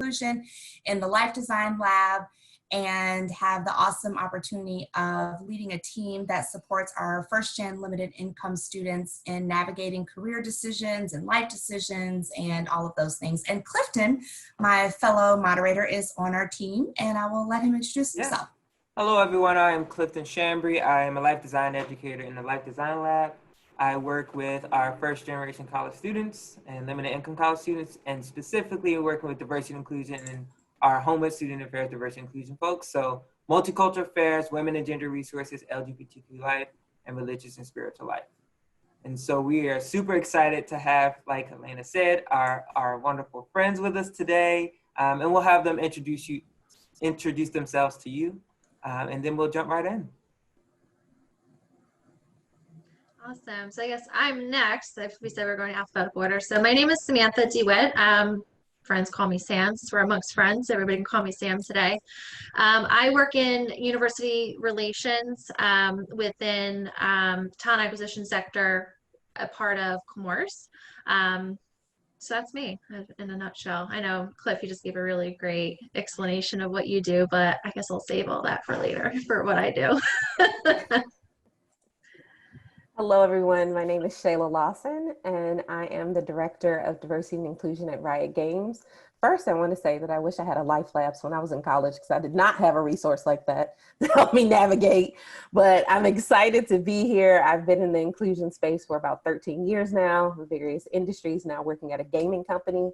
inclusion in the Life Design Lab, and have the awesome opportunity of leading a team that supports our first-gen limited income students in navigating career decisions and life decisions and all of those things. And Clifton, my fellow moderator, is on our team, and I will let him introduce himself. Hello, everyone. I am Clifton Shambry. I am a life design educator in the Life Design Lab. I work with our first-generation college students and limited income college students, and specifically working with diversity and inclusion and our homeless student affairs, diversity and inclusion folks. So multicultural affairs, women and gender resources, LGBTQ life, and religious and spiritual life. And so we are super excited to have, like Alayna said, our wonderful friends with us today. And we'll have them introduce themselves to you. And then we'll jump right in. Awesome. So I guess I'm next. We said we're going alphabetical order. So my name is Samantha DeWitt. Friends call me Sam, since we're amongst friends. Everybody can call me Sam today. I work in university relations within talent acquisition sector, a part of Chemours. So that's me in a nutshell. I know, Cliff, you just gave a really great explanation of what you do, but I guess I'll save all that for later for what I do. Hello, everyone. My name is Shaela Lawson, and I am the Director of Diversity and Inclusion at Riot Games. First, I want to say that I wish I had a Life Labs when I was in college, because I did not have a resource like that to help me navigate, but I'm excited to be here. I've been in the inclusion space for about 13 years now, with various industries, now working at a gaming company.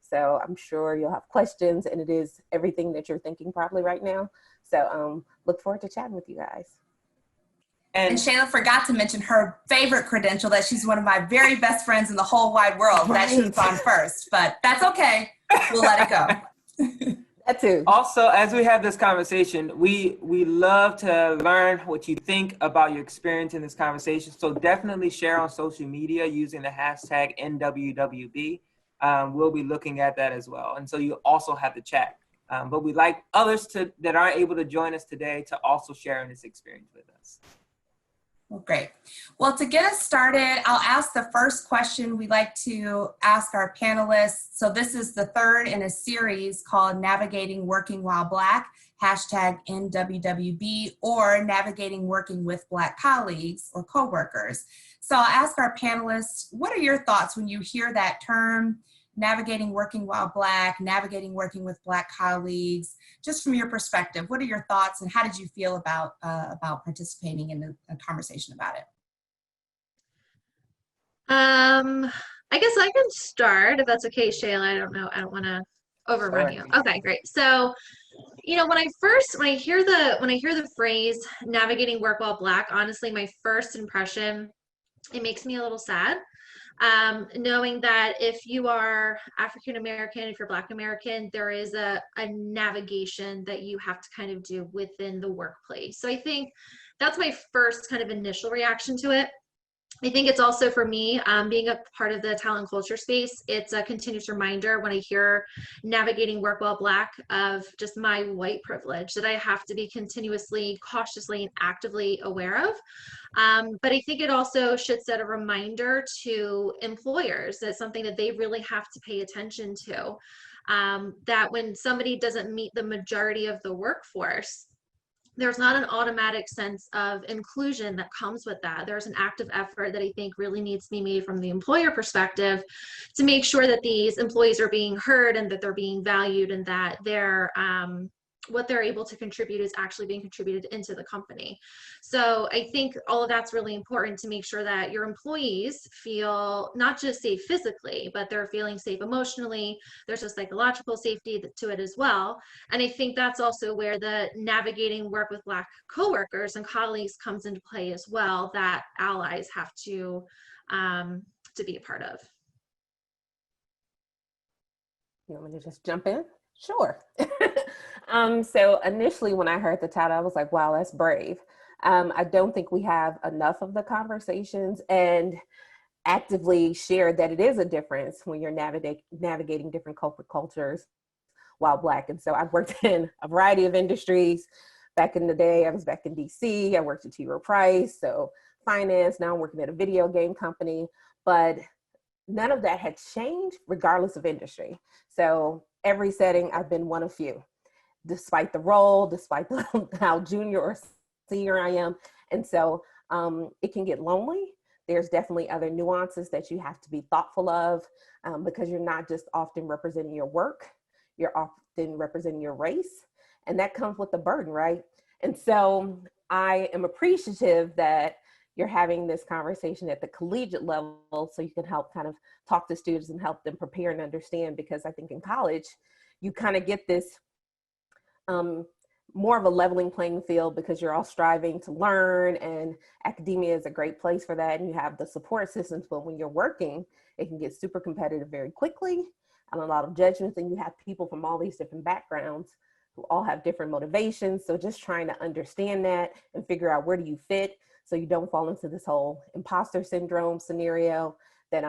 So I'm sure you'll have questions, and it is everything that you're thinking probably right now. So look forward to chatting with you guys. And Shaela forgot to mention her favorite credential, that she's one of my very best friends in the whole wide world. Right. That should have gone first, but that's okay. We'll let it go. That too. Also, as we have this conversation, we love to learn what you think about your experience in this conversation. So definitely share on social media using the hashtag NWWB. We'll be looking at that as well. And so you also have the chat. But we'd like others that aren't able to join us today to also share in this experience with us. Well, great. Well, to get us started, I'll ask the first question we like to ask our panelists. So this is the third in a series called Navigating Working While Black, hashtag NWWB, or Navigating Working with Black Colleagues or Coworkers. So I'll ask our panelists, what are your thoughts when you hear that term, navigating working while Black, navigating working with Black colleagues? Just from your perspective, what are your thoughts, and how did you feel about participating in a conversation about it? I guess I can start, if that's okay, Shaela. I don't know, I don't want to overrun you. Okay, great. So, you know, when I hear the phrase navigating work while Black, honestly, my first impression, it makes me a little sad. Knowing that if you are African American, if you're Black American, there is a navigation that you have to kind of do within the workplace. So I think that's my first kind of initial reaction to it. I think it's also, for me, being a part of the talent culture space, it's a continuous reminder when I hear navigating work while Black of just my white privilege that I have to be continuously, cautiously, and actively aware of. But I think it also should set a reminder to employers that something that they really have to pay attention to, that when somebody doesn't meet the majority of the workforce, there's not an automatic sense of inclusion that comes with that. There's an active effort that I think really needs to be made from the employer perspective to make sure that these employees are being heard and that they're being valued, and that they're what they're able to contribute is actually being contributed into the company. So I think all of that's really important to make sure that your employees feel not just safe physically, but they're feeling safe emotionally. There's a psychological safety to it as well. And I think that's also where the navigating work with Black coworkers and colleagues comes into play as well, that allies have to be a part of. You want me to just jump in? Sure. So initially when I heard the title, I was like, wow, that's brave. I don't think we have enough of the conversations and actively share that it is a difference when you're navigating different corporate cultures while Black. And so I've worked in a variety of industries. Back in the day, I was back in DC. I worked at T. Rowe Price, so finance. Now I'm working at a video game company, but none of that had changed regardless of industry. So every setting, I've been one of few, despite the role, despite how junior or senior I am. And so it can get lonely. There's definitely other nuances that you have to be thoughtful of, because you're not just often representing your work, you're often representing your race, and that comes with the burden, right? And so I am appreciative that you're having this conversation at the collegiate level so you can help kind of talk to students and help them prepare and understand, because I think in college, you kind of get this more of a leveling playing field because you're all striving to learn, and academia is a great place for that. And you have the support systems, but when you're working, it can get super competitive very quickly and a lot of judgments. And you have people from all these different backgrounds who all have different motivations. So just trying to understand that and figure out where do you fit so you don't fall into this whole imposter syndrome scenario that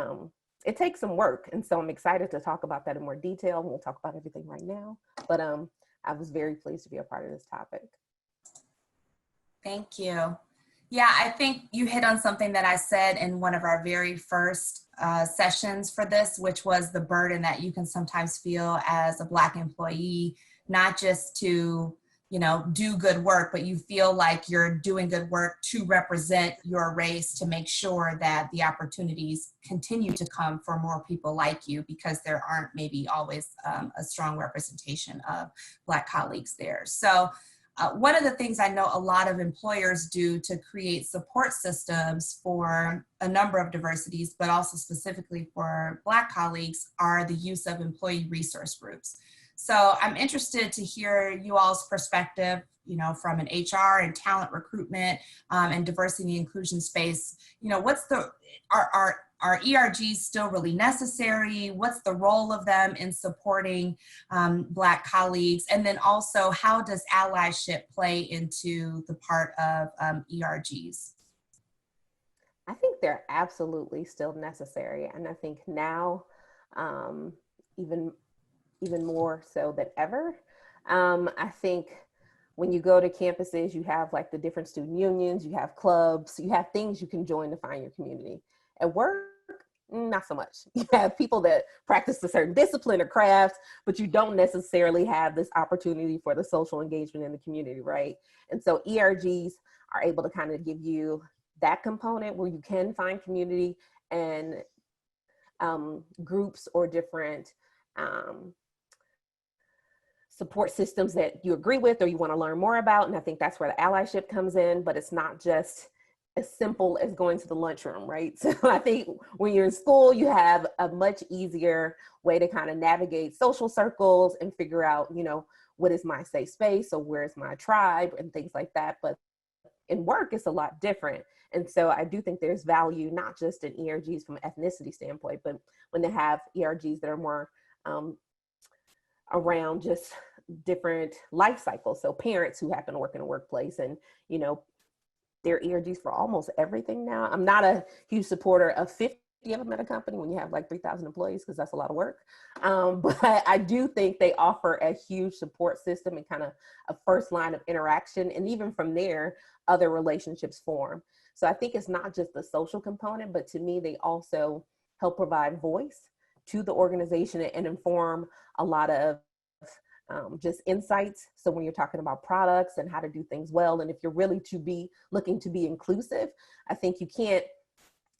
it takes some work. And so I'm excited to talk about that in more detail. We'll talk about everything right now, but I was very pleased to be a part of this topic. Thank you. Yeah, I think you hit on something that I said in one of our very first sessions for this, which was the burden that you can sometimes feel as a Black employee, not just to, you know, do good work, but you feel like you're doing good work to represent your race, to make sure that the opportunities continue to come for more people like you, because there aren't maybe always a strong representation of Black colleagues there. So one of the things I know a lot of employers do to create support systems for a number of diversities, but also specifically for Black colleagues, are the use of employee resource groups. So I'm interested to hear you all's perspective, you know, from an HR and talent recruitment and diversity and inclusion space. You know, what's the, are ERGs still really necessary? What's the role of them in supporting Black colleagues? And then also, how does allyship play into the part of ERGs? I think they're absolutely still necessary. And I think now, even more so than ever. I think when you go to campuses, you have like the different student unions, you have clubs, you have things you can join to find your community. At work, not so much. You have people that practice a certain discipline or crafts, but you don't necessarily have this opportunity for the social engagement in the community, right? And so ERGs are able to kind of give you that component where you can find community and groups or different support systems that you agree with or you want to learn more about. And I think that's where the allyship comes in, but it's not just as simple as going to the lunchroom, right? So I think when you're in school, you have a much easier way to kind of navigate social circles and figure out, you know, what is my safe space or where's my tribe and things like that. But in work, it's a lot different. And so I do think there's value, not just in ERGs from an ethnicity standpoint, but when they have ERGs that are more around just different life cycles. So parents who happen to work in a workplace and, you know, they're ERGs for almost everything now. I'm not a huge supporter of 50 of them at a company when you have like 3,000 employees, because that's a lot of work. But I do think they offer a huge support system and kind of a first line of interaction. And even from there, other relationships form. So I think it's not just the social component, but to me, they also help provide voice to the organization and inform a lot of just insights. So when you're talking about products and how to do things well, and if you're really looking to be inclusive, I think you can't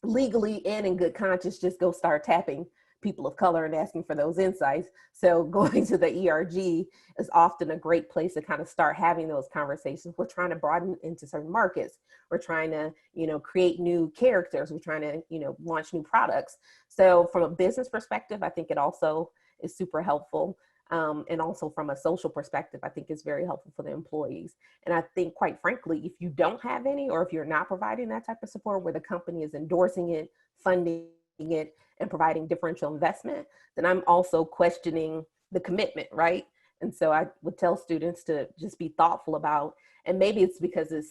legally and in good conscience just go start tapping people of color and asking for those insights. So going to the ERG is often a great place to kind of start having those conversations. We're trying to broaden into certain markets. We're trying to, you know, create new characters. We're trying to, you know, launch new products. So from a business perspective, I think it also is super helpful. And also from a social perspective, I think it's very helpful for the employees. And I think, quite frankly, if you don't have any, or if you're not providing that type of support where the company is endorsing it, funding it, and providing differential investment, then I'm also questioning the commitment, right? And so I would tell students to just be thoughtful about, and maybe it's because it's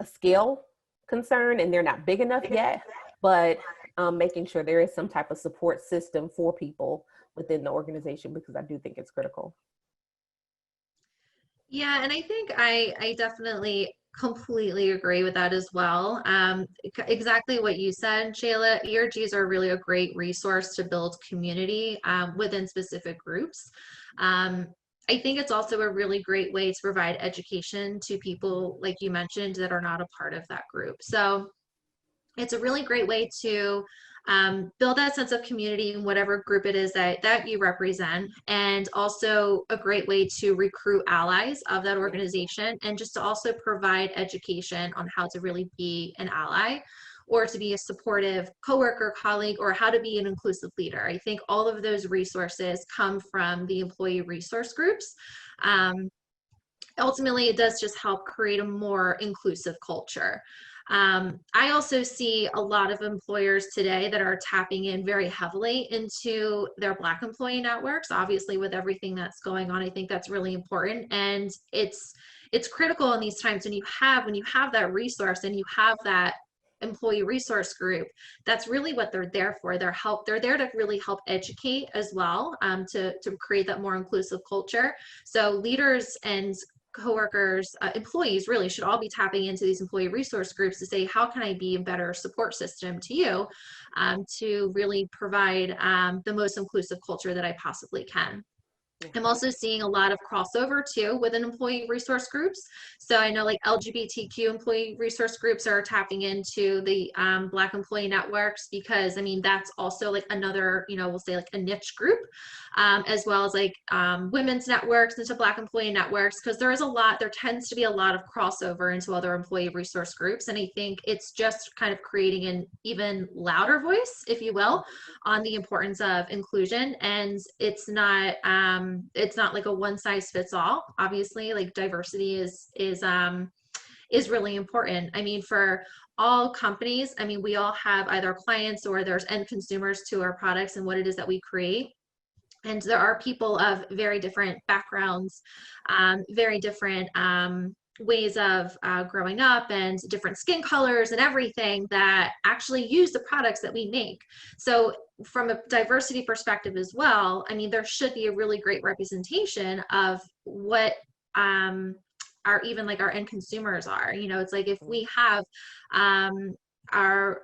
a scale concern and they're not big enough yet, but making sure there is some type of support system for people within the organization, because I do think it's critical. Yeah, and I think I definitely completely agree with that as well. Exactly what you said, Shayla. ERGs are really a great resource to build community within specific groups. I think it's also a really great way to provide education to people, like you mentioned, that are not a part of that group. So it's a really great way to build that sense of community in whatever group it is that you represent, and also a great way to recruit allies of that organization, and just to also provide education on how to really be an ally, or to be a supportive coworker, colleague, or how to be an inclusive leader. I think all of those resources come from the employee resource groups. Ultimately, it does just help create a more inclusive culture. I also see a lot of employers today that are tapping in very heavily into their Black employee networks. Obviously, with everything that's going on, I think that's really important, and it's critical in these times when you have that resource and you have that employee resource group. That's really what they're there for. They're there to really help educate as well, to create that more inclusive culture. So leaders and coworkers, employees really should all be tapping into these employee resource groups to say, how can I be a better support system to you, to really provide the most inclusive culture that I possibly can. I'm also seeing a lot of crossover too within employee resource groups. So I know like LGBTQ employee resource groups are tapping into the Black employee networks, because I mean, that's also like another, we'll say like a niche group, as well as like women's networks into Black employee networks, because there tends to be a lot of crossover into other employee resource groups. And I think it's just kind of creating an even louder voice, if you will, on the importance of inclusion. And it's not like a one size fits all. Obviously, like diversity is really important. I mean, for all companies, I mean, we all have either clients or there's end consumers to our products and what it is that we create. And there are people of very different backgrounds, very different ways of growing up, and different skin colors and everything, that actually use the products that we make. So from a diversity perspective as well, I mean, there should be a really great representation of what our end consumers are. It's like, if we have our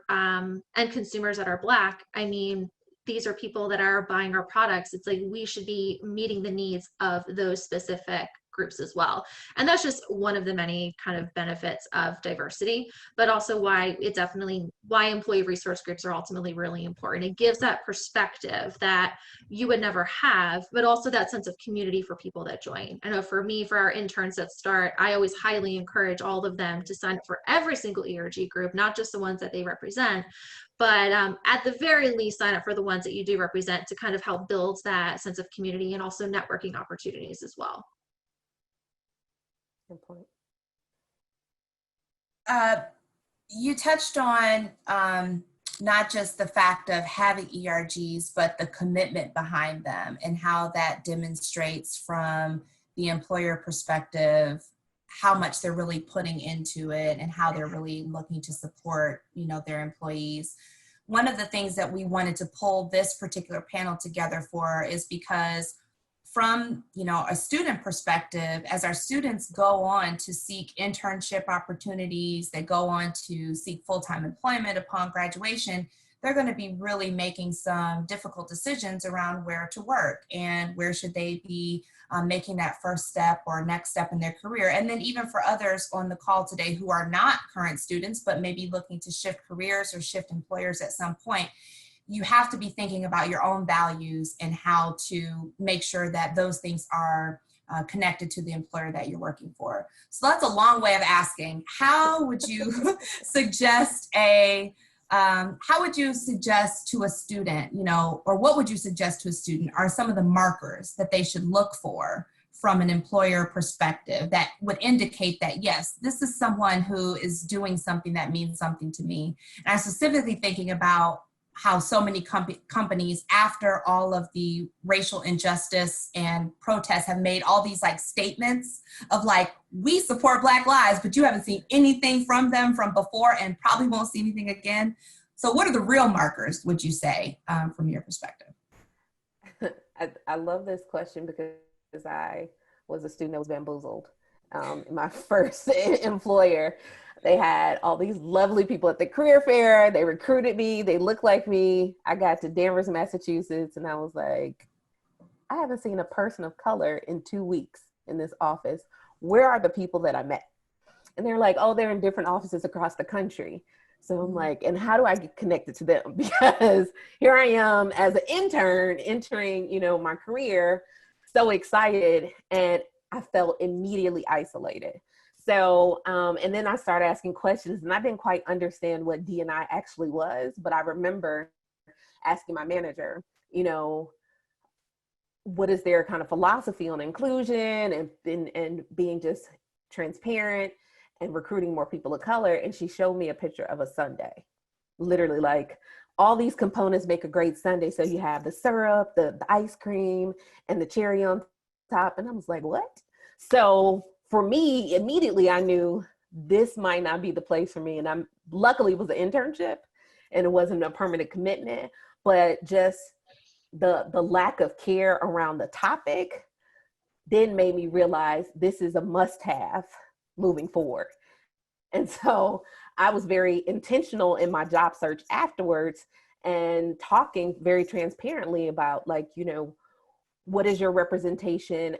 end consumers that are Black, I mean, these are people that are buying our products. It's like, we should be meeting the needs of those specific groups as well. And that's just one of the many kind of benefits of diversity, but also why employee resource groups are ultimately really important. It gives that perspective that you would never have, but also that sense of community for people that join. I know for me, for our interns that start, I always highly encourage all of them to sign up for every single ERG group, not just the ones that they represent, but at the very least, sign up for the ones that you do represent, to kind of help build that sense of community and also networking opportunities as well. Good point. You touched on not just the fact of having ERGs, but the commitment behind them, and how that demonstrates from the employer perspective how much they're really putting into it, and how they're really looking to support, their employees. One of the things that we wanted to pull this particular panel together for is because, from a student perspective, as our students go on to seek internship opportunities, they go on to seek full-time employment upon graduation, they're going to be really making some difficult decisions around where to work and where should they be making that first step or next step in their career. And then even for others on the call today who are not current students, but maybe looking to shift careers or shift employers at some point, you have to be thinking about your own values and how to make sure that those things are connected to the employer that you're working for. So that's a long way of asking, how would you suggest to a student, or what would you suggest to a student are some of the markers that they should look for from an employer perspective that would indicate that, yes, this is someone who is doing something that means something to me? And I'm specifically thinking about how so many companies, after all of the racial injustice and protests, have made all these statements of we support Black lives, but you haven't seen anything from them from before and probably won't see anything again. So what are the real markers, would you say, from your perspective? I love this question because I was a student that was bamboozled. My first employer, they had all these lovely people at the career fair. They recruited me. They looked like me. I got to Danvers, Massachusetts, and I was like, I haven't seen a person of color in 2 weeks in this office. Where are the people that I met? And they're like, oh, they're in different offices across the country. So I'm like, and how do I get connected to them? Because here I am as an intern entering, my career, so excited, and I felt immediately isolated. So, and then I started asking questions, and I didn't quite understand what D&I actually was, but I remember asking my manager, what is their kind of philosophy on inclusion and being just transparent and recruiting more people of color. And she showed me a picture of a sundae, literally like all these components make a great sundae. So you have the syrup, the ice cream, and the cherry on top. And I was like, what? So for me, immediately I knew this might not be the place for me. And luckily it was an internship and it wasn't a permanent commitment, but just the lack of care around the topic then made me realize this is a must-have moving forward. And so I was very intentional in my job search afterwards and talking very transparently about what is your representation?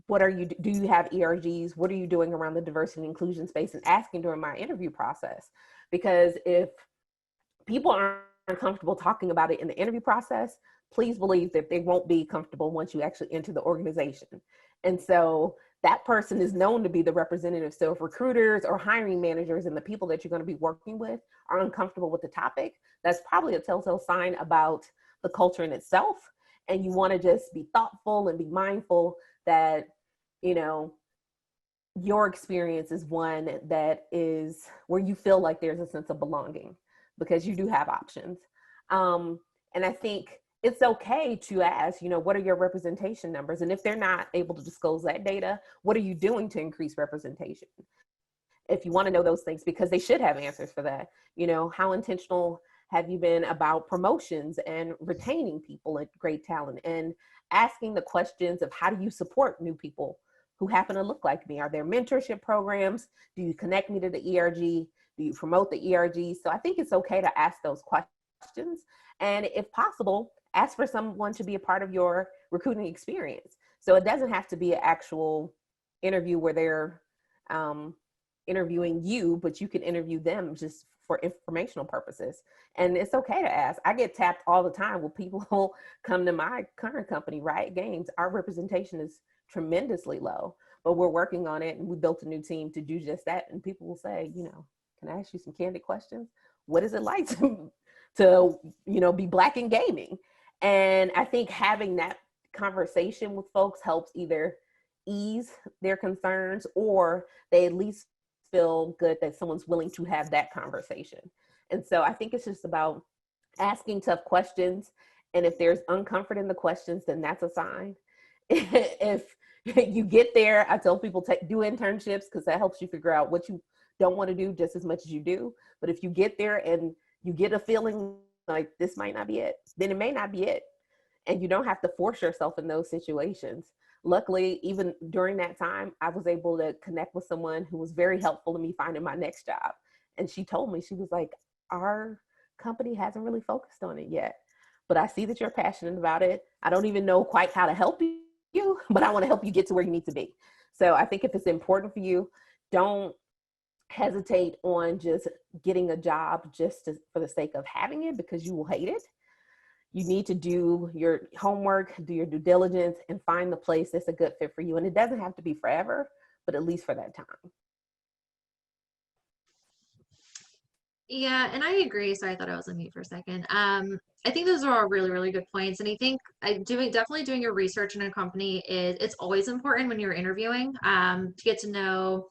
What are you, do you have ERGs? What are you doing around the diversity and inclusion space, and asking during my interview process? Because if people aren't comfortable talking about it in the interview process, please believe that they won't be comfortable once you actually enter the organization. And so that person is known to be the representative. So if recruiters or hiring managers and the people that you're going to be working with are uncomfortable with the topic, that's probably a telltale sign about the culture in itself. And you want to just be thoughtful and be mindful that, your experience is one that is where you feel like there's a sense of belonging, because you do have options. And I think it's okay to ask, what are your representation numbers? And if they're not able to disclose that data, what are you doing to increase representation? If you want to know those things, because they should have answers for that. How intentional have you been about promotions and retaining people and great talent, and asking the questions of how do you support new people who happen to look like me? Are there mentorship programs? Do you connect me to the ERG? Do you promote the ERG? So I think it's okay to ask those questions. And if possible, ask for someone to be a part of your recruiting experience. So it doesn't have to be an actual interview where they're interviewing you, but you can interview them just for informational purposes. And it's okay to ask. I get tapped all the time when people come to my current company, Riot Games. Our representation is tremendously low, but we're working on it, and we built a new team to do just that. And people will say, can I ask you some candid questions? What is it like to be Black in gaming? And I think having that conversation with folks helps either ease their concerns, or they at least feel good that someone's willing to have that conversation. And so I think it's just about asking tough questions. And if there's uncomfort in the questions, then that's a sign. If you get there, I tell people do internships, because that helps you figure out what you don't want to do just as much as you do. But if you get there and you get a feeling like this might not be it, then it may not be it. And you don't have to force yourself in those situations. Luckily, even during that time, I was able to connect with someone who was very helpful to me finding my next job. And she told me, she was like, our company hasn't really focused on it yet, but I see that you're passionate about it. I don't even know quite how to help you, but I want to help you get to where you need to be. So I think if it's important for you, don't hesitate on just getting a job just for the sake of having it, because you will hate it. You need to do your homework, do your due diligence, and find the place that's a good fit for you. And it doesn't have to be forever, but at least for that time. Yeah, and I agree. Sorry, I thought I was on mute for a second. I think those are all really, really good points. And I think definitely doing your research in a company it's always important when you're interviewing, to get to know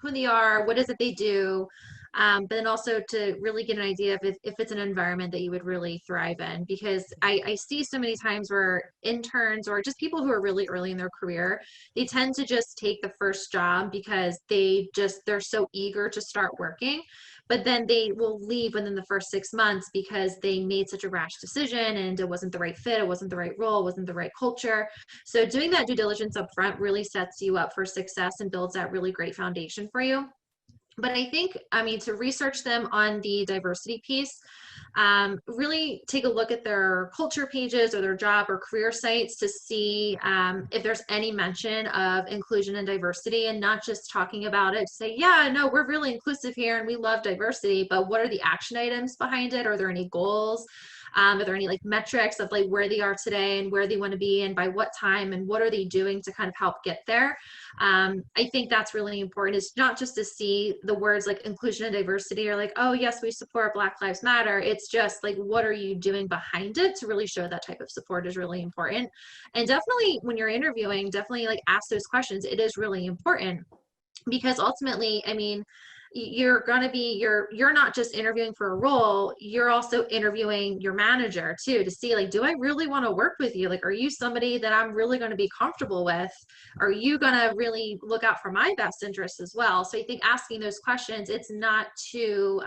who they are, what is it they do, but then also to really get an idea of if it's an environment that you would really thrive in. Because I see so many times where interns or just people who are really early in their career, they tend to just take the first job because they're so eager to start working. but then they will leave within the first 6 months because they made such a rash decision and it wasn't the right fit, it wasn't the right role, it wasn't the right culture. So doing that due diligence up front really sets you up for success and builds that really great foundation for you. But I think, I mean, to research them on the diversity piece, really take a look at their culture pages or their job or career sites to see if there's any mention of inclusion and diversity, and not just talking about it to say, yeah, no, we're really inclusive here and we love diversity, but what are the action items behind it? Are there any goals? Are there any like metrics of like where they are today and where they want to be and by what time and what are they doing to kind of help get there? I think that's really important. It's not just to see the words like inclusion and diversity or like, oh yes, we support Black Lives Matter. It's just like, what are you doing behind it to really show that type of support is really important. And definitely when you're interviewing, definitely like ask those questions. It is really important because ultimately, I mean, you're going to be, you're not just interviewing for a role, you're also interviewing your manager too, to see like, do I really want to work with you? Like, are you somebody that I'm really going to be comfortable with? Are you going to really look out for my best interests as well? So I think asking those questions, it's not too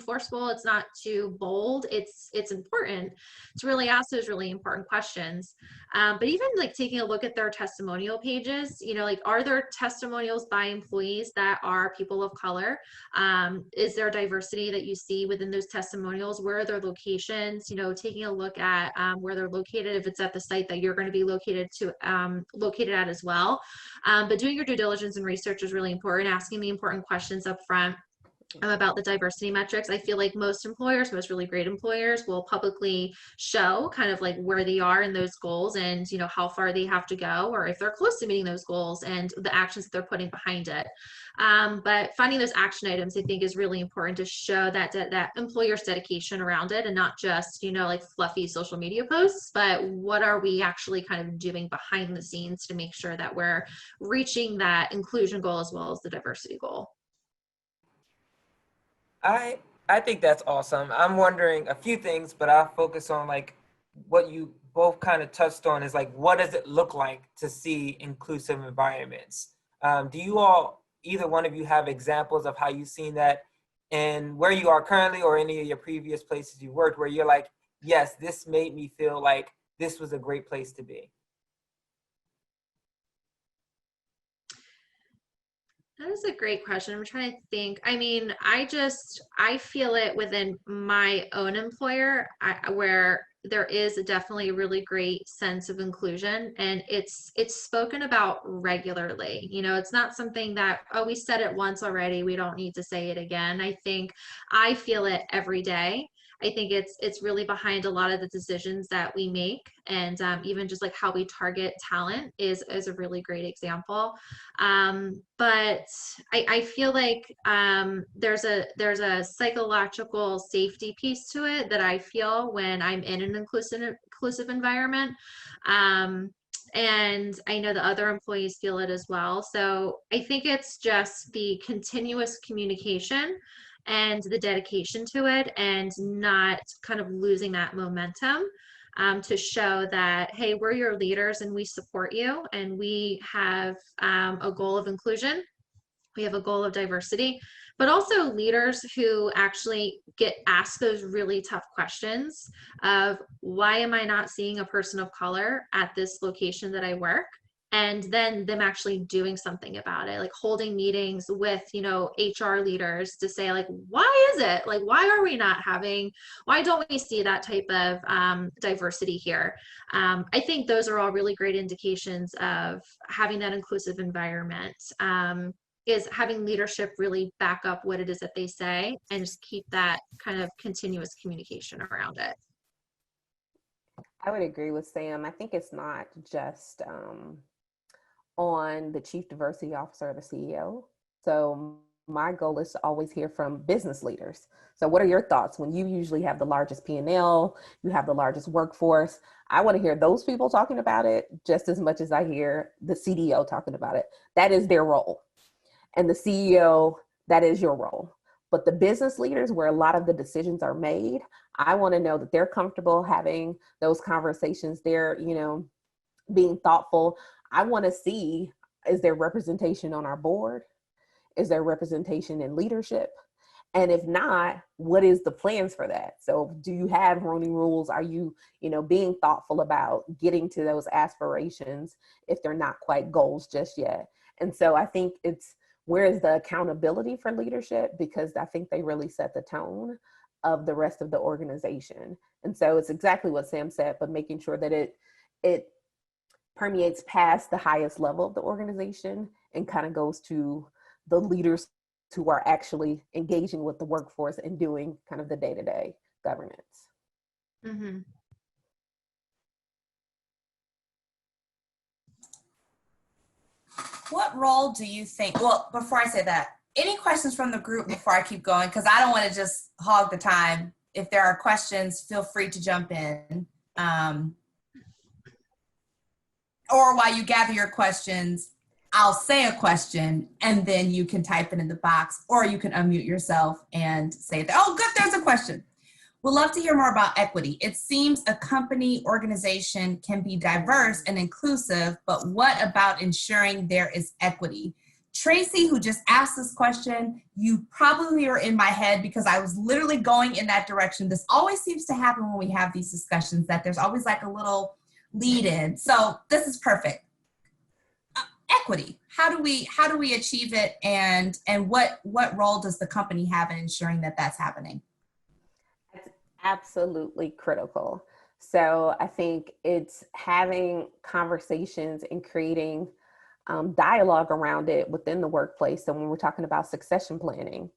forceful. It's not too bold. It's important to really ask those really important questions. But even like taking a look at their testimonial pages, you know, like, are there testimonials by employees that are people of color? Is there diversity that you see within those testimonials? Where are their locations? You know, taking a look at where they're located, if it's at the site that you're going to be located at as well. But doing your due diligence and research is really important. Asking the important questions up front about the diversity metrics. I feel like most really great employers will publicly show kind of like where they are in those goals and, you know, how far they have to go, or if they're close to meeting those goals and the actions that they're putting behind it. But finding those action items, I think, is really important to show that employer's dedication around it, and not just, you know, like fluffy social media posts, but what are we actually kind of doing behind the scenes to make sure that we're reaching that inclusion goal as well as the diversity goal. I think that's awesome. I'm wondering a few things, but I'll focus on like what you both kind of touched on is like, what does it look like to see inclusive environments? Do you all, either one of you, have examples of how you've seen that and where you are currently or any of your previous places you worked where you're like, yes, this made me feel like this was a great place to be? That is a great question. I'm trying to think. I mean, I feel it within my own employer where there is definitely a really great sense of inclusion, and it's spoken about regularly. You know, it's not something that, oh, we said it once already, we don't need to say it again. I think I feel it every day. I think it's really behind a lot of the decisions that we make, and even just like how we target talent is a really great example. But I feel like there's a psychological safety piece to it that I feel when I'm in an inclusive environment. And I know the other employees feel it as well. So I think it's just the continuous communication and the dedication to it, and not kind of losing that momentum, to show that, hey, we're your leaders and we support you, and we have a goal of inclusion, we have a goal of diversity, but also leaders who actually get asked those really tough questions of, why am I not seeing a person of color at this location that I work? And then them actually doing something about it, like holding meetings with, you know, HR leaders to say, like, why is it? Like, why don't we see that type of diversity here? I think those are all really great indications of having that inclusive environment, is having leadership really back up what it is that they say and just keep that kind of continuous communication around it. I would agree with Sam. I think it's not just on the chief diversity officer or the CEO. So my goal is to always hear from business leaders. So what are your thoughts when you usually have the largest P&L, you have the largest workforce? I want to hear those people talking about it just as much as I hear the CDO talking about it. That is their role. And the CEO, that is your role. But the business leaders, where a lot of the decisions are made, I want to know that they're comfortable having those conversations. They're, you know, being thoughtful. I want to see, is there representation on our board? Is there representation in leadership? And if not, what is the plans for that? So do you have running rules? Are you, being thoughtful about getting to those aspirations if they're not quite goals just yet? And so I think it's, where is the accountability for leadership? Because I think they really set the tone of the rest of the organization. And so it's exactly what Sam said, but making sure that it permeates past the highest level of the organization and kind of goes to the leaders who are actually engaging with the workforce and doing kind of the day-to-day governance. Mm-hmm. What role do you think, well, before I say that, any questions from the group before I keep going? Because I don't want to just hog the time. If there are questions, feel free to jump in. Or while you gather your questions, I'll say a question and then you can type it in the box, or you can unmute yourself and say, oh, good, there's a question. We'd love to hear more about equity. It seems a company organization can be diverse and inclusive, but what about ensuring there is equity? Tracy, who just asked this question, you probably are in my head because I was literally going in that direction. This always seems to happen when we have these discussions, that there's always like a little lead in. So this is perfect. Equity. How do we achieve it, and what role does the company have in ensuring that that's happening? It's absolutely critical. So I think it's having conversations and creating dialogue around it within the workplace. So when we're talking about succession planning,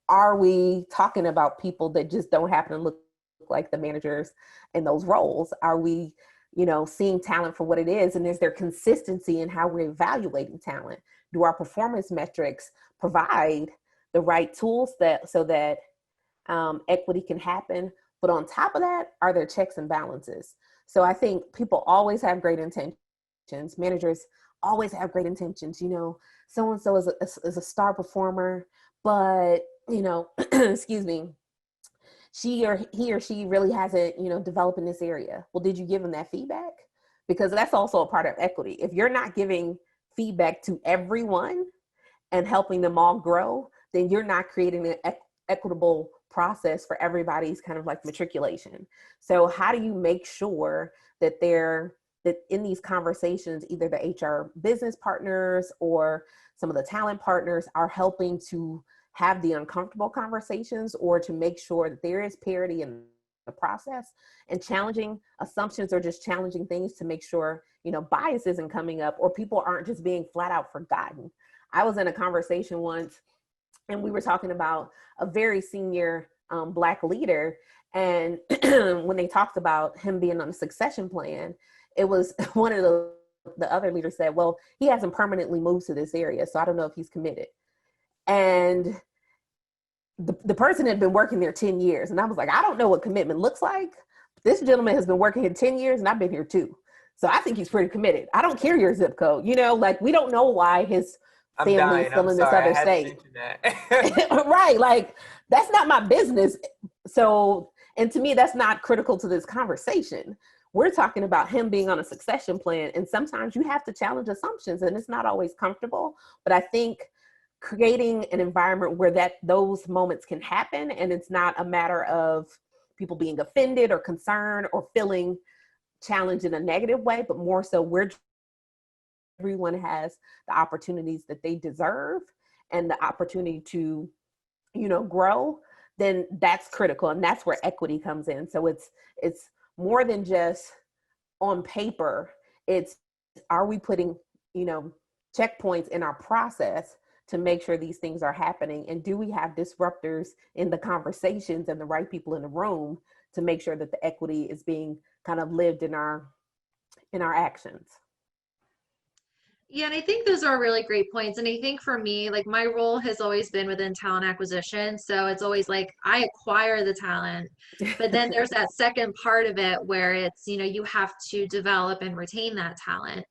are we talking about people that just don't happen to look like the managers in those roles? Are we seeing talent for what it is? And is there consistency in how we're evaluating talent? Do our performance metrics provide the right tools so that equity can happen? But on top of that, are there checks and balances? So I think people always have great intentions. Managers always have great intentions. So-and-so is a star performer, but, excuse me, he or she really hasn't, developed in this area. Well, did you give them that feedback? Because that's also a part of equity. If you're not giving feedback to everyone and helping them all grow, then you're not creating an equitable process for everybody's kind of like matriculation. So how do you make sure that that in these conversations, either the HR business partners or some of the talent partners are helping to have the uncomfortable conversations, or to make sure that there is parity in the process, and challenging assumptions or just challenging things to make sure, bias isn't coming up or people aren't just being flat out forgotten. I was in a conversation once and we were talking about a very senior Black leader. And when they talked about him being on a succession plan, it was one of the other leaders said, well, he hasn't permanently moved to this area, so I don't know if he's committed. And the person had been working there 10 years. And I was like, I don't know what commitment looks like. This gentleman has been working here 10 years and I've been here too. So I think he's pretty committed. I don't care your zip code, like we don't know why his family is still in this other state. Right. Like that's not my business. So, and to me, that's not critical to this conversation. We're talking about him being on a succession plan. And sometimes you have to challenge assumptions and it's not always comfortable, but I think creating an environment where those moments can happen, and it's not a matter of people being offended or concerned or feeling challenged in a negative way, but more so where everyone has the opportunities that they deserve and the opportunity to, grow, then that's critical. And that's where equity comes in. So it's more than just on paper. It's, are we putting, checkpoints in our process to make sure these things are happening? And do we have disruptors in the conversations and the right people in the room to make sure that the equity is being kind of lived in our actions? Yeah, and I think those are really great points. And I think for me, like my role has always been within talent acquisition. So it's always like I acquire the talent, but then there's that second part of it where it's, you have to develop and retain that talent.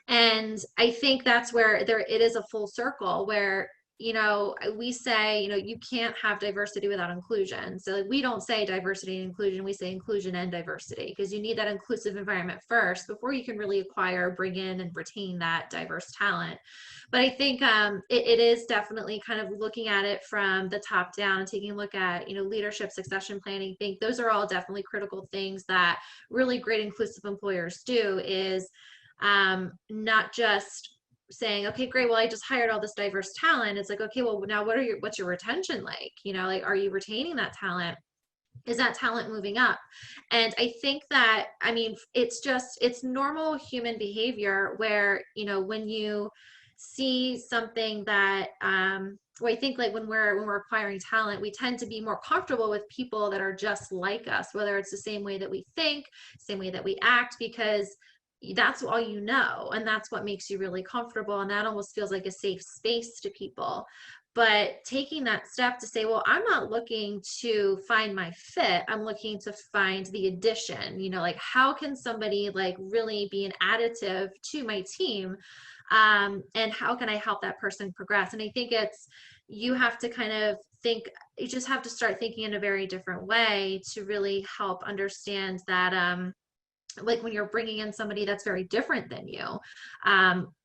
And I think that's where it is a full circle where, you know, we say, you know, you can't have diversity without inclusion. So like, we don't say diversity and inclusion, we say inclusion and diversity, because you need that inclusive environment first before you can really acquire, bring in, and retain that diverse talent. But I think it is definitely kind of looking at it from the top down and taking a look at, you know, leadership, succession planning. I think those are all definitely critical things that really great inclusive employers do, is not just saying, okay, great, well, I just hired all this diverse talent. It's like, okay, well, now what's your retention like? You know, like, are you retaining that talent? Is that talent moving up? And I think that, I mean, it's normal human behavior where, you know, when you see something that, well, I think like when we're acquiring talent, we tend to be more comfortable with people that are just like us, whether it's the same way that we think, same way that we act, because that's all you know, and that's what makes you really comfortable, and that almost feels like a safe space to people. But taking that step to say, well, I'm not looking to find my fit, I'm looking to find the addition, you know, like, how can somebody like really be an additive to my team, and how can I help that person progress? And I think you have to kind of think, you just have to start thinking in a very different way to really help understand that, like, when you're bringing in somebody that's very different than you,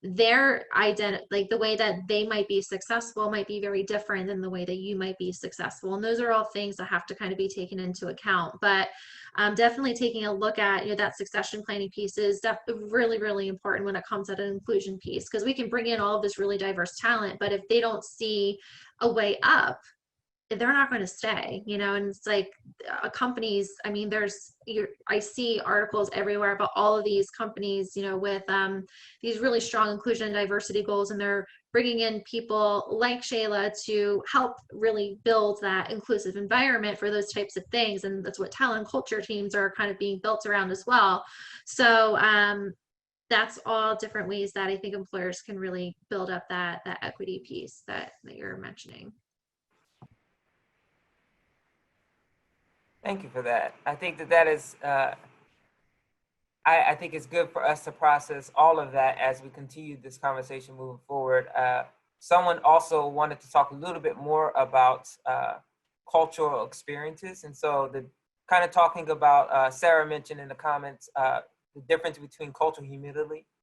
their identity, like the way that they might be successful might be very different than the way that you might be successful. And those are all things that have to kind of be taken into account. But definitely taking a look at, you know, that succession planning piece is really, really important when it comes to an inclusion piece, because we can bring in all of this really diverse talent, but if they don't see a way up, they're not going to stay, you know. And it's like, companies, I mean, I see articles everywhere about all of these companies, you know, with these really strong inclusion and diversity goals, and they're bringing in people like Shaela to help really build that inclusive environment for those types of things. And that's what talent and culture teams are kind of being built around as well. So that's all different ways that I think employers can really build up that equity piece that you're mentioning. Thank you for that. I think that is, I think it's good for us to process all of that as we continue this conversation moving forward. Someone also wanted to talk a little bit more about cultural experiences. And so the kind of talking about, Sarah mentioned in the comments, the difference between cultural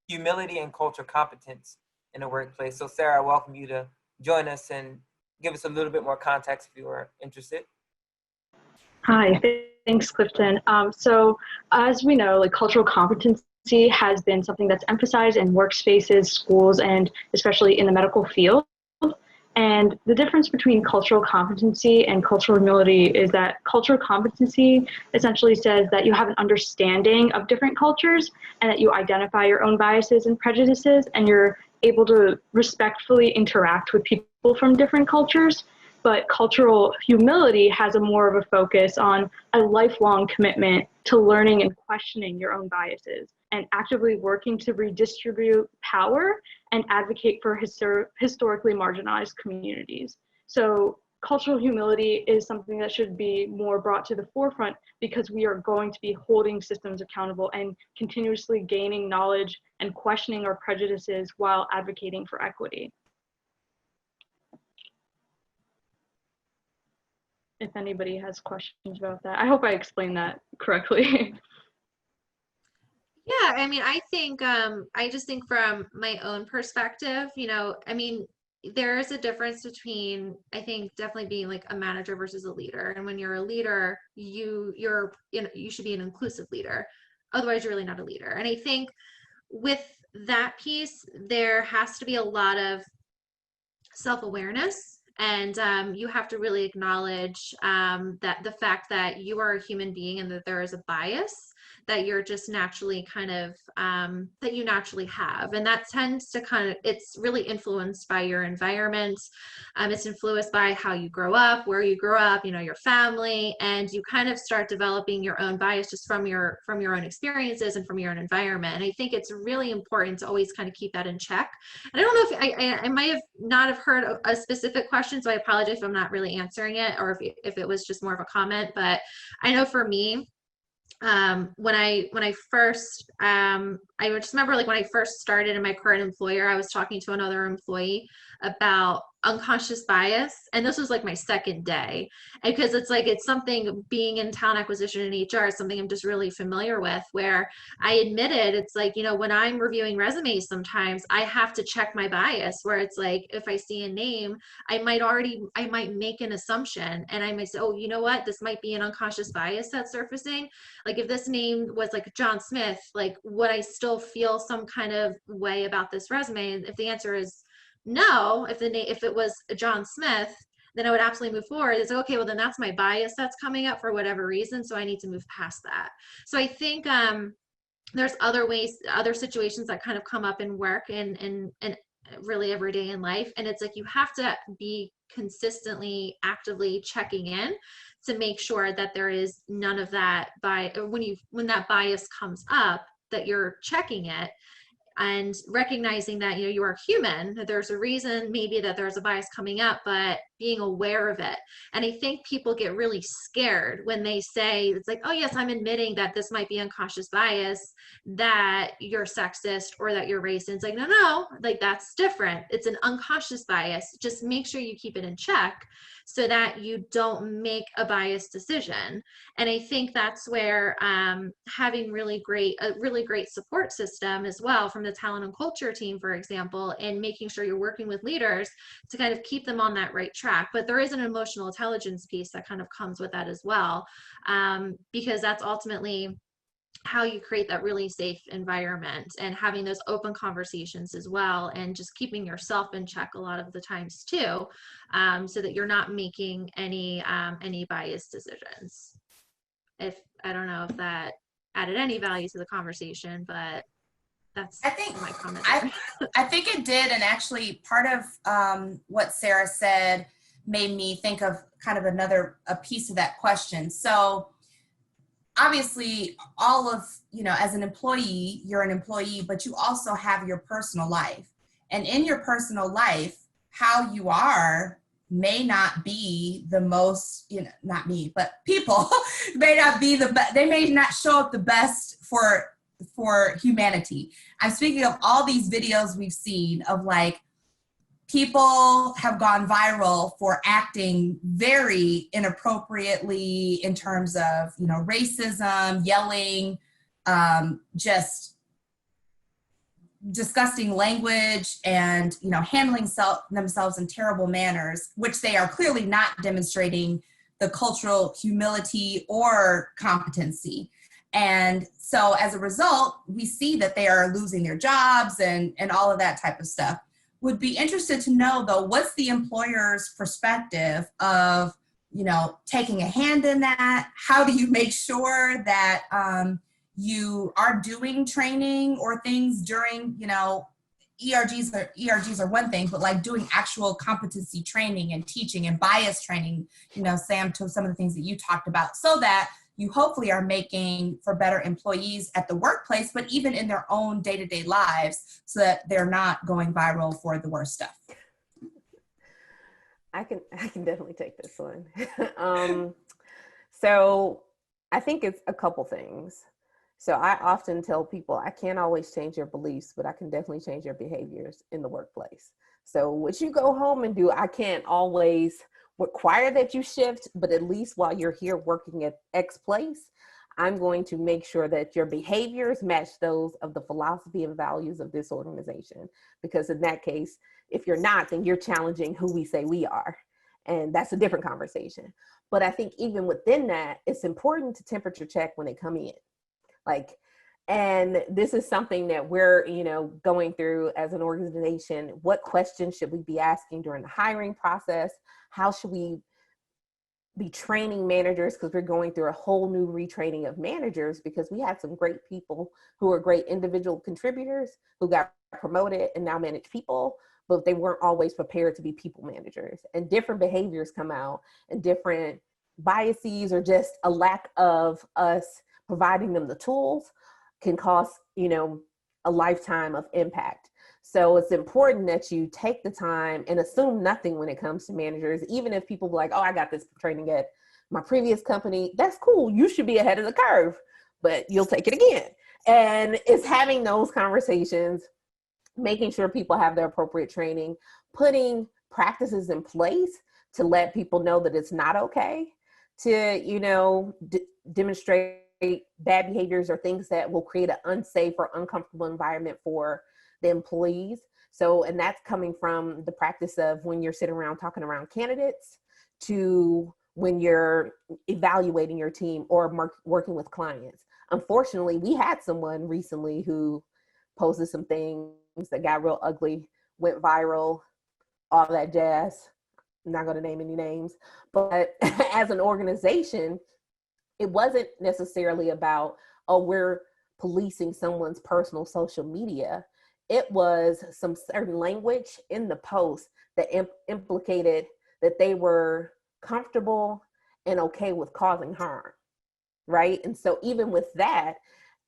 humility and cultural competence in the workplace. So Sarah, I welcome you to join us and give us a little bit more context if you are interested. Hi, thanks, Clifton. So as we know, like, cultural competency has been something that's emphasized in workspaces, schools, and especially in the medical field. And the difference between cultural competency and cultural humility is that cultural competency essentially says that you have an understanding of different cultures and that you identify your own biases and prejudices, and you're able to respectfully interact with people from different cultures. But cultural humility has a more of a focus on a lifelong commitment to learning and questioning your own biases and actively working to redistribute power and advocate for historically marginalized communities. So cultural humility is something that should be more brought to the forefront, because we are going to be holding systems accountable and continuously gaining knowledge and questioning our prejudices while advocating for equity. If anybody has questions about that. I hope I explained that correctly. Yeah, I mean, I think, I just think from my own perspective, you know, I mean, there is a difference between, I think, definitely being like a manager versus a leader. And when you're a leader, you should be an inclusive leader. Otherwise, you're really not a leader. And I think with that piece, there has to be a lot of self-awareness. And you have to really acknowledge that the fact that you are a human being and that there is a bias that you're just naturally kind of, that you naturally have. And that tends to kind of, it's really influenced by your environment. It's influenced by how you grow up, where you grow up, you know, your family, and you kind of start developing your own bias just from your own experiences and from your own environment. And I think it's really important to always kind of keep that in check. And I don't know if I might have not have heard a specific question, so I apologize if I'm not really answering it, or if it was just more of a comment. But I know for me, when I first, I just remember, like, when I first started in my current employer, I was talking to another employee about unconscious bias, and this was like my second day, and because it's like, it's something, being in talent acquisition and HR is something I'm just really familiar with, where I admitted, it's like, you know, when I'm reviewing resumes, sometimes I have to check my bias, where it's like, if I see a name, I might make an assumption, and I might say, oh, you know what, this might be an unconscious bias that's surfacing. Like, if this name was like John Smith, like, would I still feel some kind of way about this resume? And if the answer is no, if it was John Smith, then I would absolutely move forward. It's like, okay, well then that's my bias that's coming up for whatever reason, so I need to move past that. So I think there's other ways, other situations that kind of come up in work and really every day in life, and it's like, you have to be consistently, actively checking in to make sure that there is none of that when that bias comes up, that you're checking it and recognizing that, you know, you are human, that there's a reason maybe that there's a bias coming up, but being aware of it. And I think people get really scared when they say, it's like, oh yes, I'm admitting that this might be unconscious bias, that you're sexist or that you're racist. It's like, no, like, that's different. It's an unconscious bias. Just make sure you keep it in check so that you don't make a biased decision. And I think that's where having a really great support system as well from the talent and culture team, for example, and making sure you're working with leaders to kind of keep them on that right track. But there is an emotional intelligence piece that kind of comes with that as well, because that's ultimately how you create that really safe environment, and having those open conversations as well, and just keeping yourself in check a lot of the times too, so that you're not making any biased decisions. If I don't know if that added any value to the conversation, but that's my comment. I think it did, and actually part of what Sarah said made me think of kind of a piece of that question. So obviously, all of, you know, as an employee, you're an employee, but you also have your personal life. And in your personal life, how you are may not be the most, you know, not me, but people may not be the best. They may not show up the best for humanity. I'm speaking of all these videos we've seen of, like, people have gone viral for acting very inappropriately in terms of, you know, racism, yelling, just disgusting language, and, you know, handling themselves in terrible manners, which they are clearly not demonstrating the cultural humility or competency. And so as a result, we see that they are losing their jobs and all of that type of stuff. Would be interested to know, though, what's the employer's perspective of, you know, taking a hand in that? How do you make sure that you are doing training or things during, you know, ERGs are one thing, but like doing actual competency training and teaching and bias training, you know, Sam, to some of the things that you talked about, so that you hopefully are making for better employees at the workplace, but even in their own day-to-day lives, so that they're not going viral for the worst stuff. I can definitely take this one. So I think it's a couple things. So I often tell people, I can't always change your beliefs, but I can definitely change your behaviors in the workplace. So what you go home and do, I can't always require that you shift, but at least while you're here working at X place, I'm going to make sure that your behaviors match those of the philosophy and values of this organization. Because in that case, if you're not, then you're challenging who we say we are. And that's a different conversation. But I think even within that, it's important to temperature check when they come in. And this is something that we're, you know, going through as an organization. What questions should we be asking during the hiring process? How should we be training managers? Because we're going through a whole new retraining of managers, because we had some great people who are great individual contributors who got promoted and now manage people, but they weren't always prepared to be people managers. And different behaviors come out, and different biases, or just a lack of us providing them the tools, can cause, you know, a lifetime of impact. So it's important that you take the time and assume nothing when it comes to managers. Even if people be like, oh, I got this training at my previous company, that's cool. You should be ahead of the curve, but you'll take it again. And it's having those conversations, making sure people have their appropriate training, putting practices in place to let people know that it's not okay to, you know, demonstrate bad behaviors or things that will create an unsafe or uncomfortable environment for the employees. So, and that's coming from the practice of when you're sitting around talking around candidates to when you're evaluating your team or working with clients. Unfortunately, we had someone recently who posted some things that got real ugly, went viral, all that jazz. I'm not going to name any names, but as an organization, it wasn't necessarily about, oh, we're policing someone's personal social media. It was some certain language in the post that implicated that they were comfortable and okay with causing harm, right? And so even with that,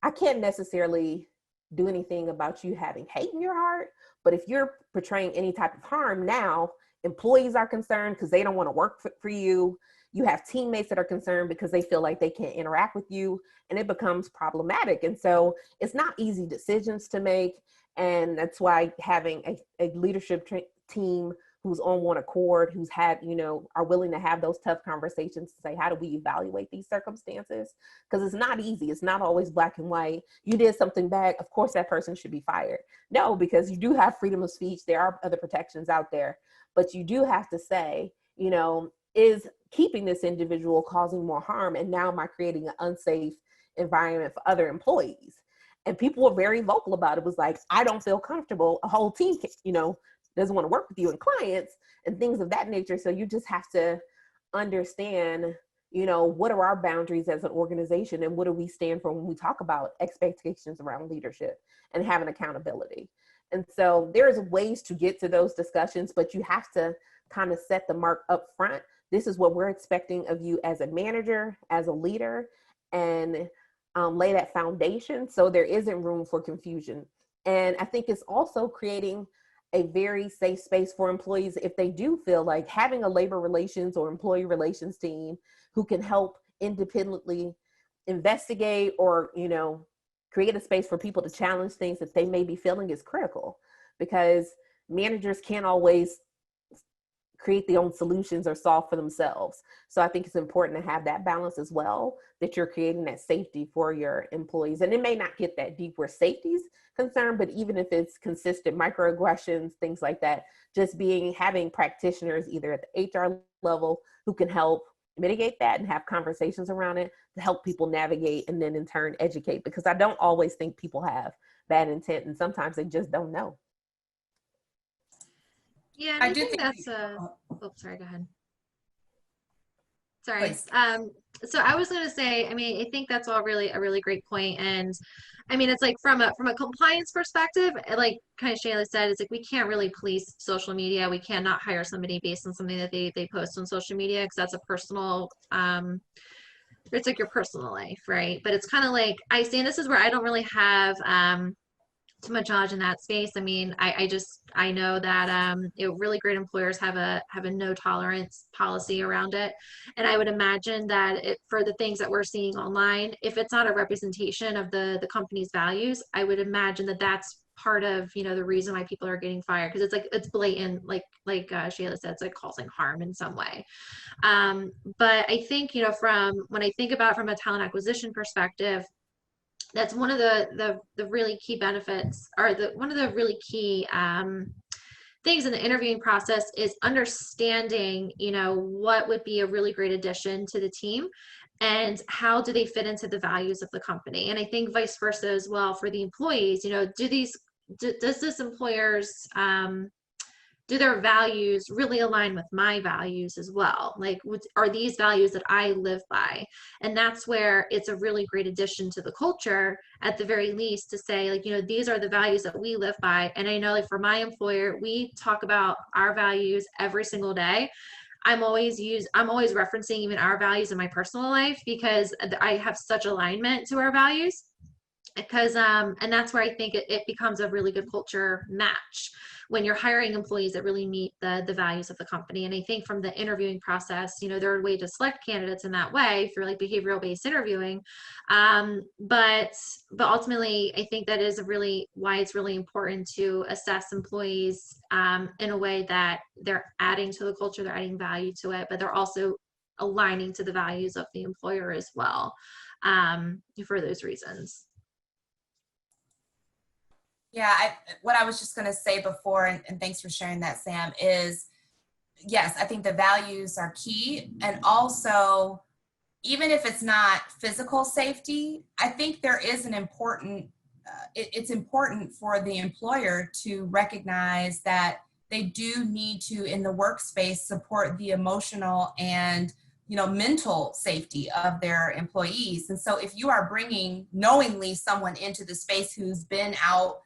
I can't necessarily do anything about you having hate in your heart, but if you're portraying any type of harm, now employees are concerned because they don't want to work for you. You have teammates that are concerned because they feel like they can't interact with you, and it becomes problematic. And so it's not easy decisions to make. And that's why having a leadership team who's on one accord, who's had, you know, are willing to have those tough conversations to say, how do we evaluate these circumstances? Because it's not easy. It's not always black and white. You did something bad, of course that person should be fired. No, because you do have freedom of speech. There are other protections out there, but you do have to say, you know, is keeping this individual causing more harm? And now am I creating an unsafe environment for other employees? And people were very vocal about it. It was like, I don't feel comfortable. A whole team, you know, doesn't want to work with you, and clients and things of that nature. So you just have to understand, you know, what are our boundaries as an organization, and what do we stand for when we talk about expectations around leadership and having accountability. And so there's ways to get to those discussions, but you have to kind of set the mark up front. This is what we're expecting of you as a manager, as a leader, and lay that foundation so there isn't room for confusion. And I think it's also creating a very safe space for employees if they do feel like having a labor relations or employee relations team who can help independently investigate or, you know, create a space for people to challenge things that they may be feeling is critical, because managers can't always create their own solutions or solve for themselves. So I think it's important to have that balance as well, that you're creating that safety for your employees. And it may not get that deep where safety's concerned, but even if it's consistent microaggressions, things like that, just having practitioners either at the HR level who can help mitigate that and have conversations around it to help people navigate and then in turn educate, because I don't always think people have bad intent, and sometimes they just don't know. Yeah, and I think that's oh, sorry, go ahead. Sorry. So I was going to say, I mean, I think that's all really a really great point. And I mean, it's like from a compliance perspective, like kind of Shaela said, it's like we can't really police social media. We cannot hire somebody based on something that they post on social media, because that's a personal, it's like your personal life, right? But it's kind of like, I say, and this is where I don't really have too much knowledge in that space. I mean, I know that really great employers have a no tolerance policy around it, and I would imagine that for the things that we're seeing online, if it's not a representation of the company's values, I would imagine that that's part of, you know, the reason why people are getting fired, because it's like it's blatant, like Shaela said, it's like causing harm in some way. But I think, you know, from when I think about it from a talent acquisition perspective, that's one of the really key benefits, or one of the really key things in the interviewing process is understanding, you know, what would be a really great addition to the team and how do they fit into the values of the company. And I think vice versa as well for the employees. You know, does this employer's do their values really align with my values as well? Like, are these values that I live by? And that's where it's a really great addition to the culture, at the very least, to say, like, you know, these are the values that we live by. And I know, like, for my employer, we talk about our values every single day. I'm always referencing even our values in my personal life, because I have such alignment to our values. because and that's where I think it becomes a really good culture match when you're hiring employees that really meet the values of the company. And I think from the interviewing process, you know, there are ways to select candidates in that way through like behavioral based interviewing. But ultimately, I think that is why it's really important to assess employees in a way that they're adding to the culture, they're adding value to it, but they're also aligning to the values of the employer as well, for those reasons. Yeah, what I was just going to say before, and thanks for sharing that, Sam, is yes, I think the values are key. And also, even if it's not physical safety, I think there is an important, it's important for the employer to recognize that they do need to, in the workspace, support the emotional and mental safety of their employees. And so if you are bringing knowingly someone into the space who's been out,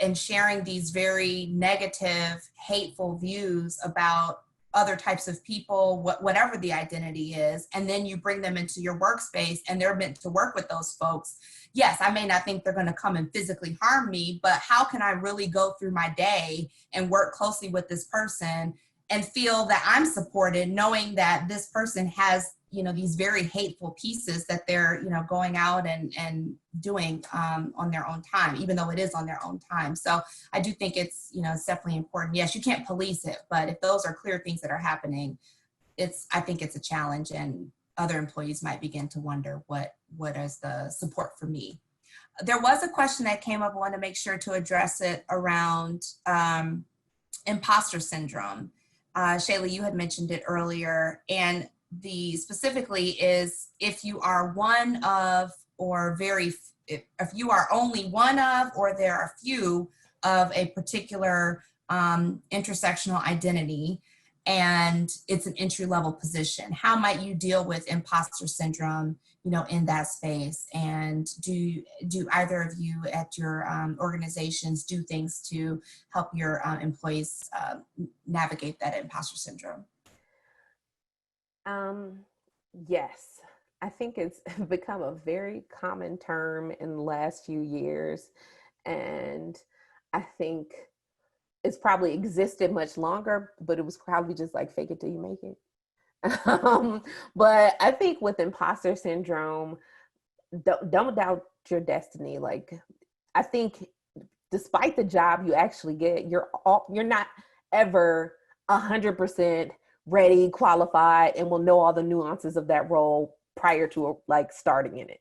and sharing these very negative, hateful views about other types of people, whatever the identity is, and then you bring them into your workspace and they're meant to work with those folks. Yes, I may not think they're going to come and physically harm me, but how can I really go through my day and work closely with this person and feel that I'm supported, knowing that this person has, these very hateful pieces that they're, going out and doing on their own time, even though it is on their own time. So I do think it's, it's definitely important. Yes, you can't police it, but if those are clear things that are happening, I think it's a challenge, and other employees might begin to wonder what is the support for me. There was a question that came up. I want to make sure to address it around imposter syndrome. Shaela, you had mentioned it earlier, and the specifically is if you are one of, or if you are only one of, or there are few of a particular intersectional identity, and it's an entry-level position. How might you deal with imposter syndrome, in that space? And do either of you at your organizations do things to help your employees navigate that imposter syndrome? Yes, I think it's become a very common term in the last few years. And I think it's probably existed much longer, but it was probably just like fake it till you make it. But I think with imposter syndrome, don't doubt your destiny. Like, I think despite the job you actually get, you're not ever 100% ready, qualified, and will know all the nuances of that role prior to like starting in it.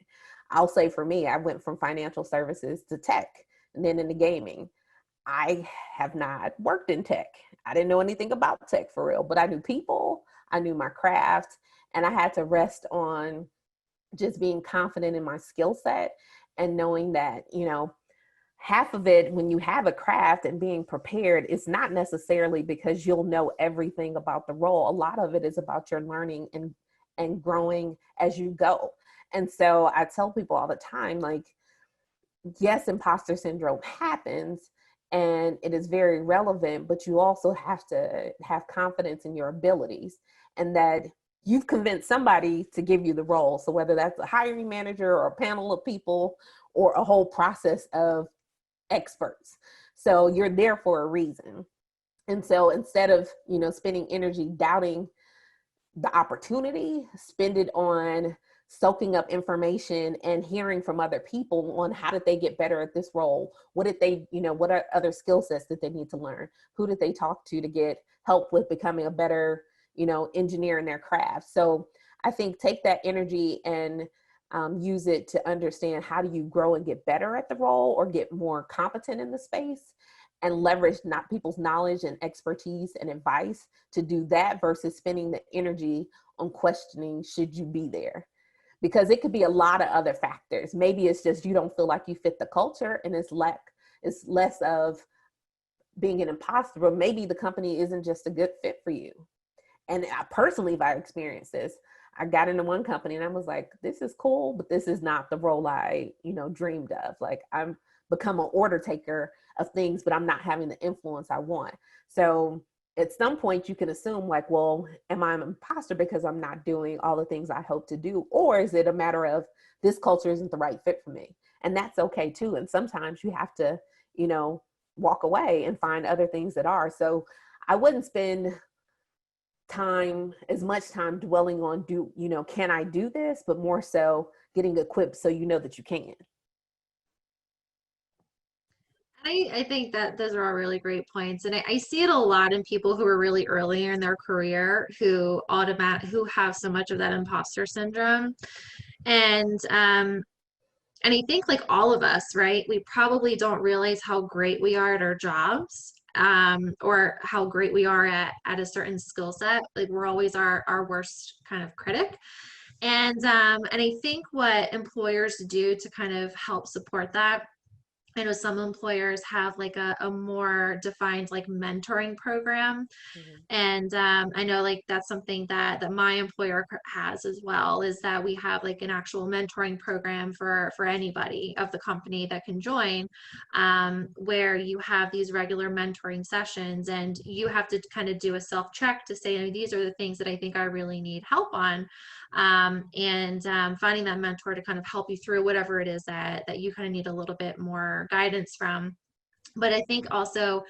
I'll say for me, I went from financial services to tech and then into gaming. I have not worked in tech. I didn't know anything about tech for real, but I knew people, I knew my craft, and I had to rest on just being confident in my skill set and knowing that, half of it, when you have a craft and being prepared, it's not necessarily because you'll know everything about the role. A lot of it is about your learning and growing as you go. And so I tell people all the time, like, yes, imposter syndrome happens and it is very relevant, but you also have to have confidence in your abilities and that you've convinced somebody to give you the role. So whether that's a hiring manager or a panel of people or a whole process of experts. So you're there for a reason. And so instead of, spending energy doubting the opportunity, spend it on soaking up information and hearing from other people on how did they get better at this role? What did they, what are other skill sets that they need to learn? Who did they talk to get help with becoming a better, engineer in their craft? So I think take that energy and use it to understand how do you grow and get better at the role or get more competent in the space, and leverage not people's knowledge and expertise and advice to do that versus spending the energy on questioning should you be there, because it could be a lot of other factors. Maybe it's just you don't feel like you fit the culture and it's less of being an imposter, but maybe the company isn't just a good fit for you. And I personally have experienced this. I got into one company and I was like, this is cool, but this is not the role I, dreamed of. Like, I'm become an order taker of things, but I'm not having the influence I want. So at some point you can assume like, well, am I an imposter because I'm not doing all the things I hope to do? Or is it a matter of this culture isn't the right fit for me? And that's okay too. And sometimes you have to, you know, walk away and find other things that are. So I wouldn't spend as much time dwelling on can I do this, but more so getting equipped so you know that you can. I think that those are all really great points. And I see it a lot in people who are really early in their career who have so much of that imposter syndrome. And I think like all of us, right, we probably don't realize how great we are at our jobs, or how great we are at a certain skill set. Like we're always our worst kind of critic. And I think what employers do to kind of help support that, I know some employers have like a more defined like mentoring program. Mm-hmm. And I know like that's something that my employer has as well, is that we have like an actual mentoring program for anybody of the company that can join, where you have these regular mentoring sessions and you have to kind of do a self-check to say, these are the things that I think I really need help on. And finding that mentor to kind of help you through whatever it is that you kind of need a little bit more guidance from. But I think also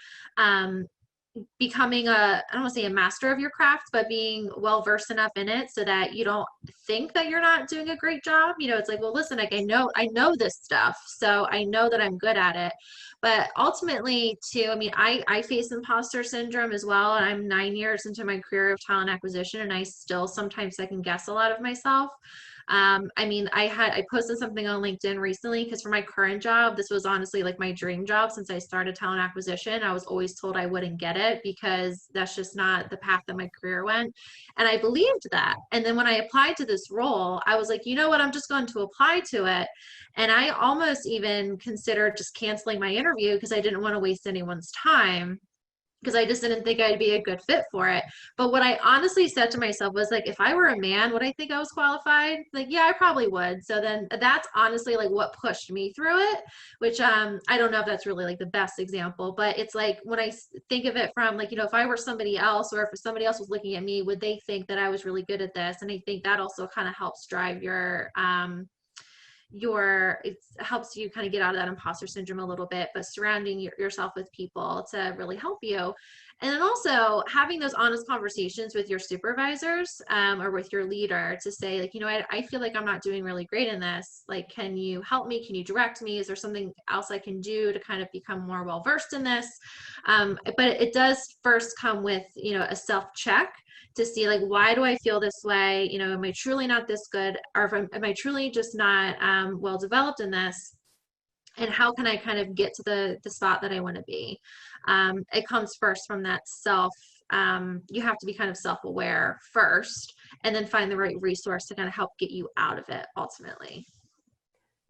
becoming I don't want to say a master of your craft, but being well versed enough in it so that you don't think that you're not doing a great job. It's like, well, listen, like I know this stuff, so I know that I'm good at it. But ultimately too, I face imposter syndrome as well, and I'm 9 years into my career of talent acquisition, and I still sometimes second guess a lot of myself. I posted something on LinkedIn recently because for my current job, this was honestly like my dream job since I started talent acquisition. I was always told I wouldn't get it because that's just not the path that my career went. And I believed that. And then when I applied to this role, I was like, you know what, I'm just going to apply to it. And I almost even considered just canceling my interview because I didn't want to waste anyone's time, because I just didn't think I'd be a good fit for it. But what I honestly said to myself was like, if I were a man, would I think I was qualified? Like, yeah, I probably would. So then that's honestly like what pushed me through it, which I don't know if that's really like the best example, but it's like when I think of it from like, if I were somebody else, or if somebody else was looking at me, would they think that I was really good at this? And I think that also kind of helps drive it helps you kind of get out of that imposter syndrome a little bit, but surrounding yourself with people to really help you. And then also having those honest conversations with your supervisors, or with your leader to say like, I feel like I'm not doing really great in this. Like, can you help me? Can you direct me? Is there something else I can do to kind of become more well-versed in this? But it does first come with, a self-check to see like, why do I feel this way? Am I truly not this good? Or am I truly just not well developed in this? And how can I kind of get to the spot that I want to be? It comes first from that you have to be kind of self-aware first, and then find the right resource to kind of help get you out of it ultimately.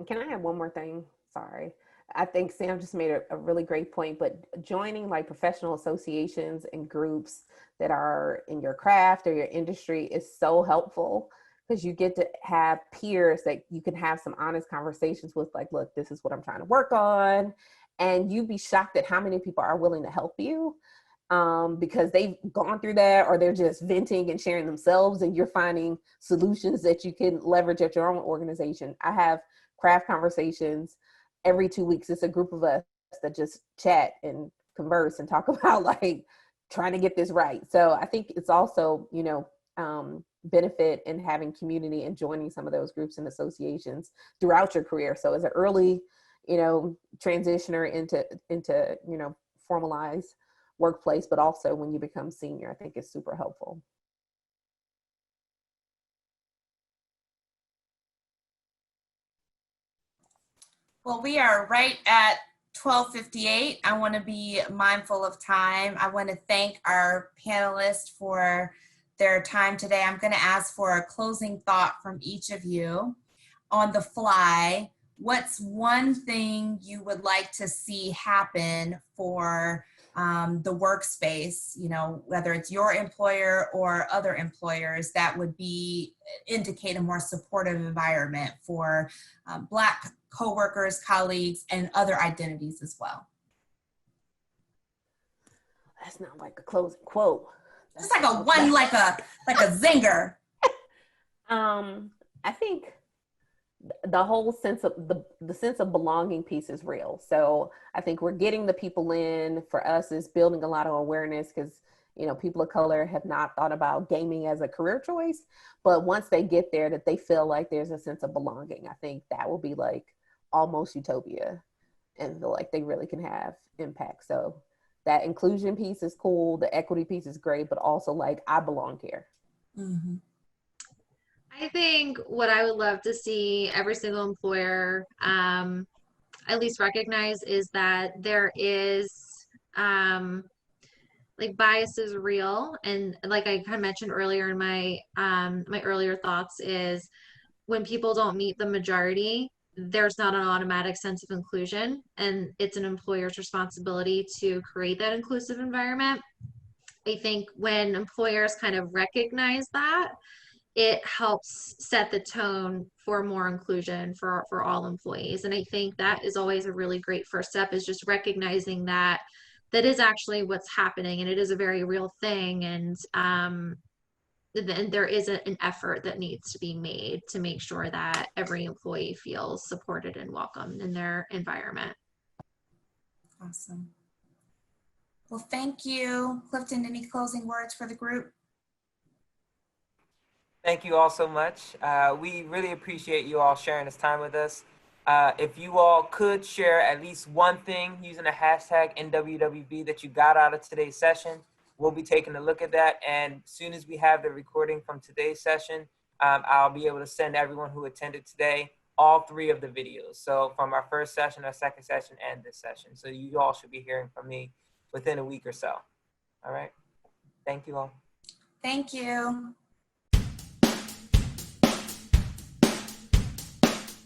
Can I add one more thing? Sorry. I think Sam just made a really great point, but joining like professional associations and groups that are in your craft or your industry is so helpful, because you get to have peers that you can have some honest conversations with, like, look, this is what I'm trying to work on. And you'd be shocked at how many people are willing to help you, because they've gone through that, or they're just venting and sharing themselves, and you're finding solutions that you can leverage at your own organization. I have craft conversations every 2 weeks. It's a group of us that just chat and converse and talk about like trying to get this right. So I think it's also, benefit in having community and joining some of those groups and associations throughout your career. So as an early, transitioner into formalized workplace, but also when you become senior, I think it's super helpful. Well, we are right at 12:58. I want to be mindful of time. I want to thank our panelists for their time today. I'm going to ask for a closing thought from each of you on the fly. What's one thing you would like to see happen for the workspace, whether it's your employer or other employers, that would indicate a more supportive environment for Black coworkers, colleagues, and other identities as well? That's not like a closing quote. Just like a one, like a zinger. I think the whole sense of the sense of belonging piece is real. So I think we're getting the people in. For us, is building a lot of awareness, because people of color have not thought about gaming as a career choice, but once they get there, that they feel like there's a sense of belonging. I think that will be like almost utopia, and feel like they really can have impact. So that inclusion piece is cool, the equity piece is great, but also like, I belong here. Mm-hmm. I think what I would love to see every single employer at least recognize is that there is like bias is real, and like I kind of mentioned earlier in my my earlier thoughts, is when people don't meet the majority, there's not an automatic sense of inclusion, and it's an employer's responsibility to create that inclusive environment. I think when employers kind of recognize that, it helps set the tone for more inclusion for all employees. And I think that is always a really great first step, is just recognizing that that is actually what's happening, and it is a very real thing. And then there is an effort that needs to be made to make sure that every employee feels supported and welcomed in their environment. Awesome. Well, thank you. Clifton, any closing words for the group? Thank you all so much. We really appreciate you all sharing this time with us. If you all could share at least one thing using the hashtag NWWB that you got out of today's session, we'll be taking a look at that. And as soon as we have the recording from today's session, I'll be able to send everyone who attended today all 3 of the videos. So from our first session, our second session, and this session. So you all should be hearing from me within a week or so. All right. Thank you all. Thank you.